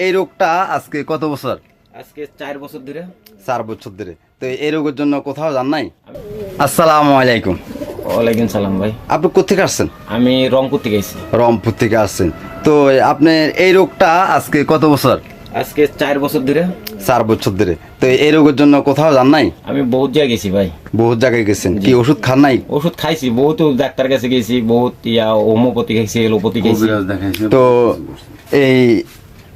এই রোগটা আজকে কত বছর? আজকে 4 বছর ধরে। 4 বছর ধরে। তো এই রোগের জন্য কোথাও যান নাই? আসসালামু আলাইকুম। ওয়ালাইকুম সালাম ভাই। আপনি কোথেকে আসছেন? আমি রংপুর থেকে এসেছি। রংপুর থেকে আসছেন। তো আপনার এই রোগটা আজকে কত বছর? আজকে 4 বছর ধরে। 4 বছর ধরে। তো এই রোগের জন্য কোথাও যান নাই? আমি বহুত জায়গায় গেছি ভাই। বহুত জায়গায় গেছেন। কি ওষুধ খান নাই? ওষুধ খাইছি, বহুত ডাক্তার কাছে গেছি, বহুত হোমিওপ্যাথি খাইছি, এলোপ্যাথি খাইছি। তো এই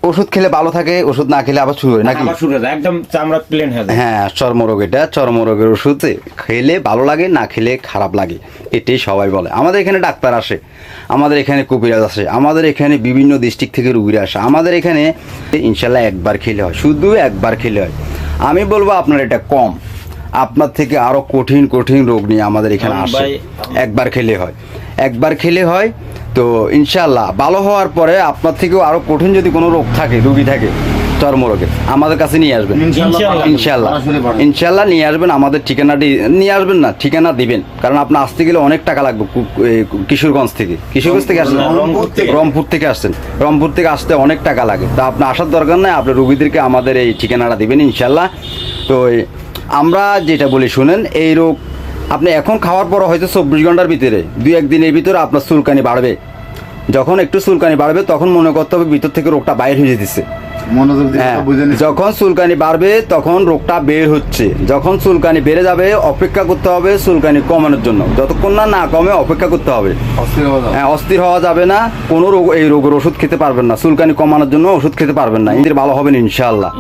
ওষুধ খেলে ভালো থাকে, ওষুধ না খেলে আবার শুরু হয় নাকি? আবার শুরু হয় একদম চামড়া প্লেন হয়ে যায়। হ্যাঁ, চর্মরোগ, এটা চর্মরোগের ওষুধ খেলে ভালো লাগে, না খেলে খারাপ লাগে, এটাই সবাই বলে। আমাদের এখানে ডাক্তার আসে, আমাদের এখানে কবিরাজ আসে, আমাদের এখানে বিভিন্ন ডিস্ট্রিক্ট থেকে রুগীরা আসে। আমাদের এখানে ইনশাল্লাহ একবার খেলে হয়, শুধু একবার খেলে হয়। আমি বলবো আপনার এটা কম, আপনার থেকে আরো কঠিন কঠিন রোগ নিয়ে আমাদের এখানে আসে। একবার খেলে হয়, একবার খেলে হয়। তো ইনশাল্লাহ ভালো হওয়ার পরে আপনার থেকেও আরো কঠিন যদি কোনো রোগ থাকে, রোগী থাকে চর্মরোগের, আমাদের কাছে নিয়ে আসবেন ইনশাল্লাহ। ইনশাল্লাহ নিয়ে আসবেন, আমাদের ঠিকানাটি নিয়ে আসবেন, না ঠিকানা দিবেন, কারণ আপনার আসতে গেলে অনেক টাকা লাগবে। কিশোরগঞ্জ থেকে আসছেন, রংপুর থেকে আসছেন, রংপুর থেকে আসতে অনেক টাকা লাগে। তা আপনার আসার দরকার নাই, আপনার রোগীদেরকে আমাদের এই ঠিকানাটা দিবেন ইনশাল্লাহ। তো আমরা যেটা বলি শুনেন, এই রোগ আপনি এখন খাওয়ার পর হয়তো 24 ঘন্টার ভিতরে 2-1 দিনের ভিতরে আপনার চুলকানি বাড়বে। যখন একটু চুলকানি বাড়বে তখন মনে করতে হবে ভিতর থেকে রোগটা বাইরে হয়ে যেতেছে। যখন চুলকানি বাড়বে তখন রোগটা বের হচ্ছে। যখন চুলকানি বেড়ে যাবে অপেক্ষা করতে হবে চুলকানি কমানোর জন্য। যতক্ষণ না কমে অপেক্ষা করতে হবে। হ্যাঁ, অস্থির হওয়া যাবে না। কোনো রোগ, এই রোগের ওষুধ খেতে পারবেন না, চুলকানি কমানোর জন্য ওষুধ খেতে পারবেন না, এদের ভালো হবেন ইনশাআল্লাহ।